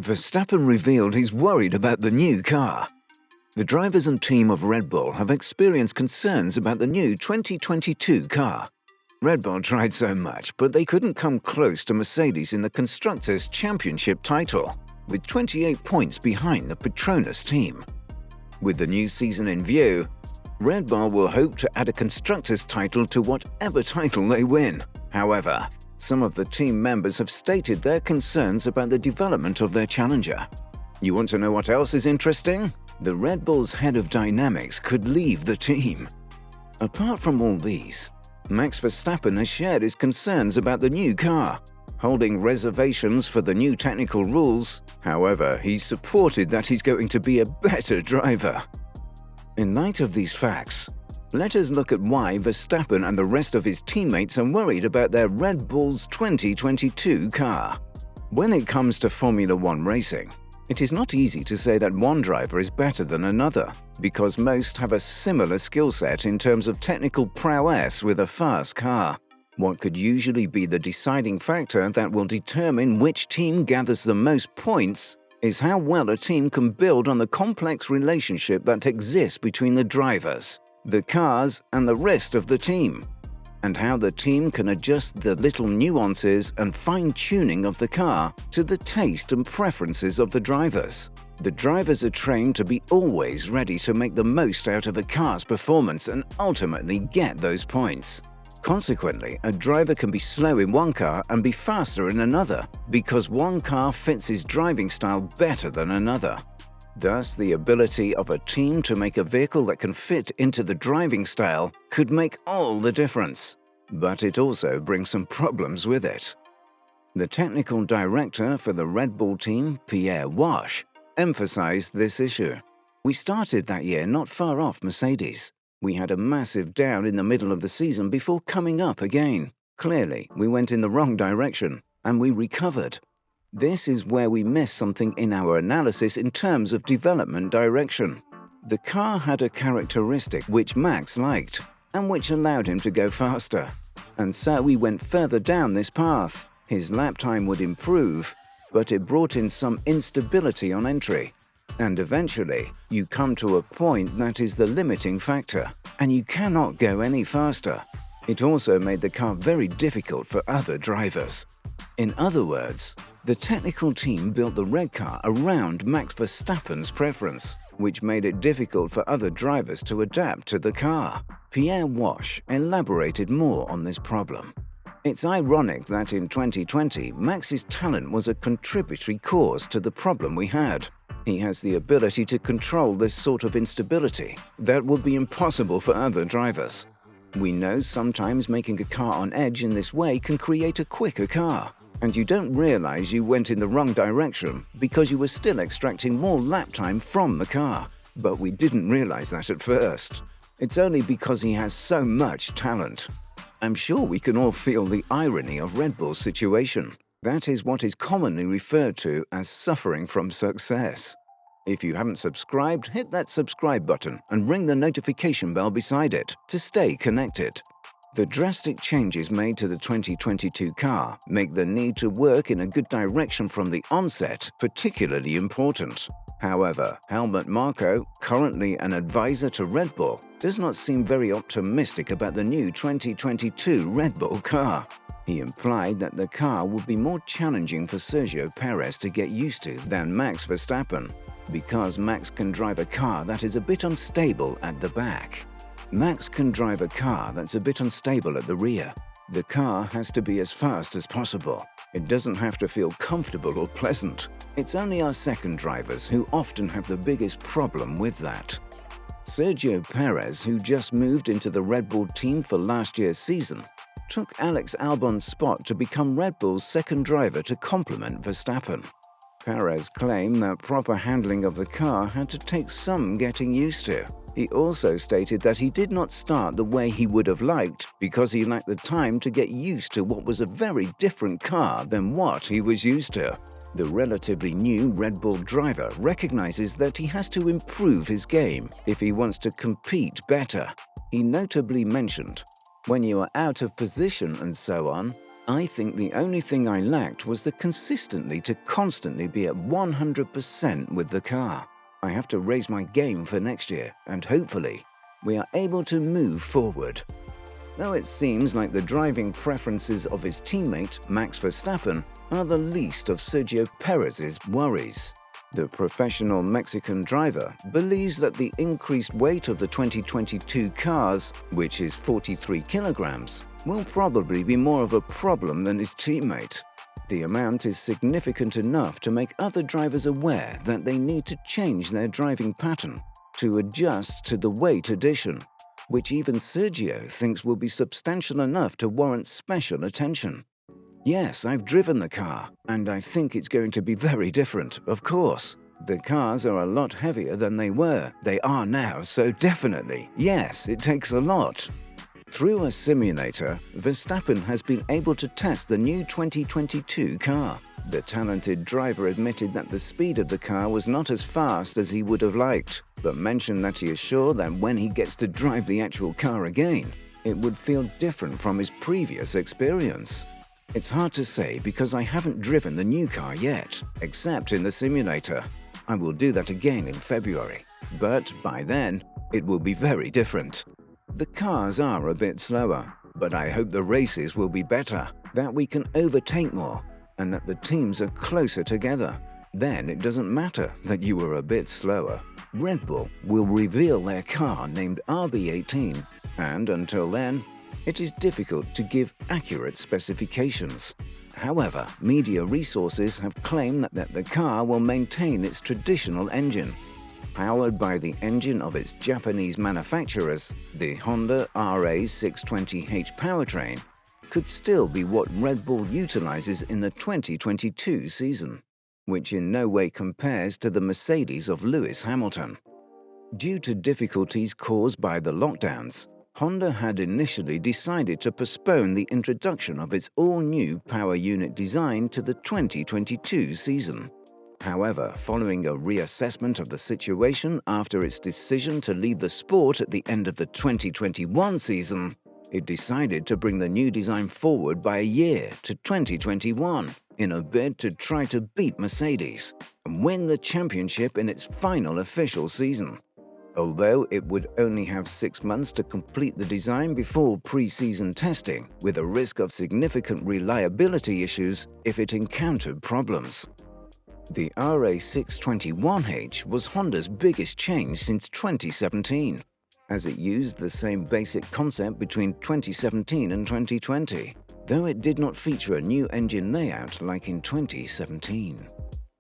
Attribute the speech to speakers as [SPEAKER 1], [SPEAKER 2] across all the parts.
[SPEAKER 1] Verstappen revealed he's worried about the new car. The drivers and team of Red Bull have experienced concerns about the new 2022 car. Red Bull tried so much, but they couldn't come close to Mercedes in the Constructors' Championship title, with 28 points behind the Petronas team. With the new season in view, Red Bull will hope to add a Constructors' title to whatever title they win. However, some of the team members have stated their concerns about the development of their challenger. You want to know what else is interesting? The Red Bull's head of dynamics could leave the team. Apart from all these, Max Verstappen has shared his concerns about the new car, holding reservations for the new technical rules. However, he's supported that he's going to be a better driver. In light of these facts, let us look at why Verstappen and the rest of his teammates are worried about their Red Bull's 2022 car. When it comes to Formula One racing, it is not easy to say that one driver is better than another, because most have a similar skill set in terms of technical prowess with a fast car. What could usually be the deciding factor that will determine which team gathers the most points is how well a team can build on the complex relationship that exists between the drivers, the cars, and the rest of the team, and how the team can adjust the little nuances and fine-tuning of the car to the taste and preferences of the drivers. The drivers are trained to be always ready to make the most out of a car's performance and ultimately get those points. Consequently, a driver can be slow in one car and be faster in another because one car fits his driving style better than another. Thus, the ability of a team to make a vehicle that can fit into the driving style could make all the difference. But it also brings some problems with it. The technical director for the Red Bull team, Prowess, emphasized this issue. We started that year not far off Mercedes. We had a massive down in the middle of the season before coming up again. Clearly, we went in the wrong direction, and we recovered. This is where we missed something in our analysis in terms of development direction. The car had a characteristic which Max liked, and which allowed him to go faster. And so we went further down this path. His lap time would improve, but it brought in some instability on entry. And eventually, you come to a point that is the limiting factor, and you cannot go any faster. It also made the car very difficult for other drivers. In other words, the technical team built the red car around Max Verstappen's preference, which made it difficult for other drivers to adapt to the car. Prowess elaborated more on this problem. It's ironic that in 2020, Max's talent was a contributory cause to the problem we had. He has the ability to control this sort of instability that would be impossible for other drivers. We know sometimes making a car on edge in this way can create a quicker car, and you don't realize you went in the wrong direction because you were still extracting more lap time from the car. But we didn't realize that at first. It's only because he has so much talent. I'm sure we can all feel the irony of Red Bull's situation. That is what is commonly referred to as suffering from success. If you haven't subscribed, hit that subscribe button and ring the notification bell beside it to stay connected. The drastic changes made to the 2022 car make the need to work in a good direction from the onset particularly important. However, Helmut Marko, currently an advisor to Red Bull, does not seem very optimistic about the new 2022 Red Bull car. He implied that the car would be more challenging for Sergio Perez to get used to than Max Verstappen, because Max can drive a car that is a bit unstable at the back. Max can drive a car that's a bit unstable at the rear. The car has to be as fast as possible. It doesn't have to feel comfortable or pleasant. It's only our second drivers who often have the biggest problem with that. Sergio Perez, who just moved into the Red Bull team for last year's season, took Alex Albon's spot to become Red Bull's second driver to complement Verstappen. Perez claimed that proper handling of the car had to take some getting used to. He also stated that he did not start the way he would have liked because he lacked the time to get used to what was a very different car than what he was used to. The relatively new Red Bull driver recognizes that he has to improve his game if he wants to compete better. He notably mentioned, "When you are out of position and so on, I think the only thing I lacked was the consistency to constantly be at 100% with the car. I have to raise my game for next year, and hopefully, we are able to move forward. Though it seems like the driving preferences of his teammate, Max Verstappen, are the least of Sergio Perez's worries. The professional Mexican driver believes that the increased weight of the 2022 cars, which is 43 kilograms, will probably be more of a problem than his teammate. The amount is significant enough to make other drivers aware that they need to change their driving pattern to adjust to the weight addition, which even Sergio thinks will be substantial enough to warrant special attention. Yes, I've driven the car, and I think it's going to be very different, of course. The cars are a lot heavier than they were. They are now, so definitely, yes, it takes a lot. Through a simulator, Verstappen has been able to test the new 2022 car. The talented driver admitted that the speed of the car was not as fast as he would have liked, but mentioned that he is sure that when he gets to drive the actual car again, it would feel different from his previous experience. It's hard to say because I haven't driven the new car yet, except in the simulator. I will do that again in February, but by then, it will be very different. The cars are a bit slower, but I hope the races will be better, that we can overtake more, and that the teams are closer together. Then it doesn't matter that you were a bit slower. Red Bull will reveal their car named RB18, and until then, it is difficult to give accurate specifications. However, media resources have claimed that the car will maintain its traditional engine. Powered by the engine of its Japanese manufacturers, the Honda RA620H powertrain could still be what Red Bull utilizes in the 2022 season, which in no way compares to the Mercedes of Lewis Hamilton. Due to difficulties caused by the lockdowns, Honda had initially decided to postpone the introduction of its all-new power unit design to the 2022 season. However, following a reassessment of the situation after its decision to leave the sport at the end of the 2021 season, it decided to bring the new design forward by a year to 2021 in a bid to try to beat Mercedes and win the championship in its final official season. Although it would only have 6 months to complete the design before pre-season testing, with a risk of significant reliability issues if it encountered problems. The RA621H was Honda's biggest change since 2017, as it used the same basic concept between 2017 and 2020, though it did not feature a new engine layout like in 2017.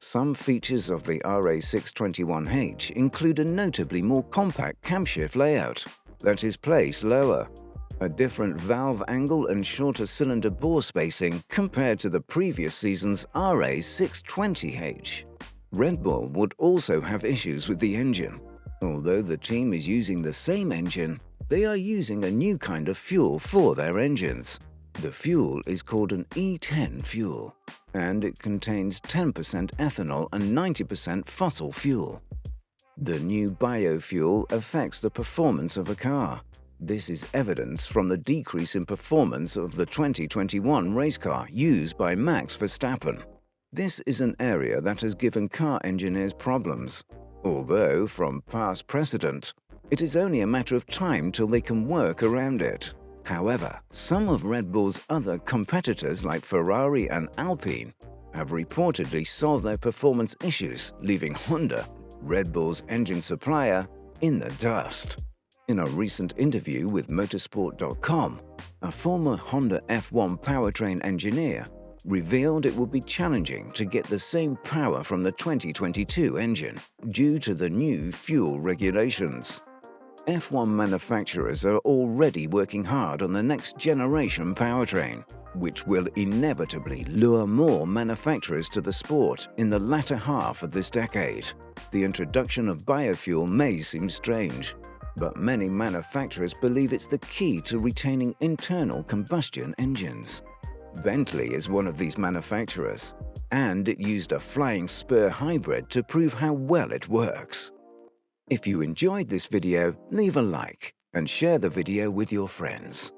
[SPEAKER 1] Some features of the RA621H include a notably more compact camshaft layout that is placed lower, a different valve angle and shorter cylinder bore spacing compared to the previous season's RA620H. Red Bull would also have issues with the engine. Although the team is using the same engine, they are using a new kind of fuel for their engines. The fuel is called an E10 fuel, and it contains 10% ethanol and 90% fossil fuel. The new biofuel affects the performance of a car. This is evidence from the decrease in performance of the 2021 race car used by Max Verstappen. This is an area that has given car engineers problems, although from past precedent, it is only a matter of time till they can work around it. However, some of Red Bull's other competitors like Ferrari and Alpine have reportedly solved their performance issues, leaving Honda, Red Bull's engine supplier, in the dust. In a recent interview with motorsport.com, a former Honda F1 powertrain engineer revealed it would be challenging to get the same power from the 2022 engine due to the new fuel regulations. F1 manufacturers are already working hard on the next generation powertrain, which will inevitably lure more manufacturers to the sport in the latter half of this decade. The introduction of biofuel may seem strange, but many manufacturers believe it's the key to retaining internal combustion engines. Bentley is one of these manufacturers, and it used a flying spur hybrid to prove how well it works. If you enjoyed this video, leave a like and share the video with your friends.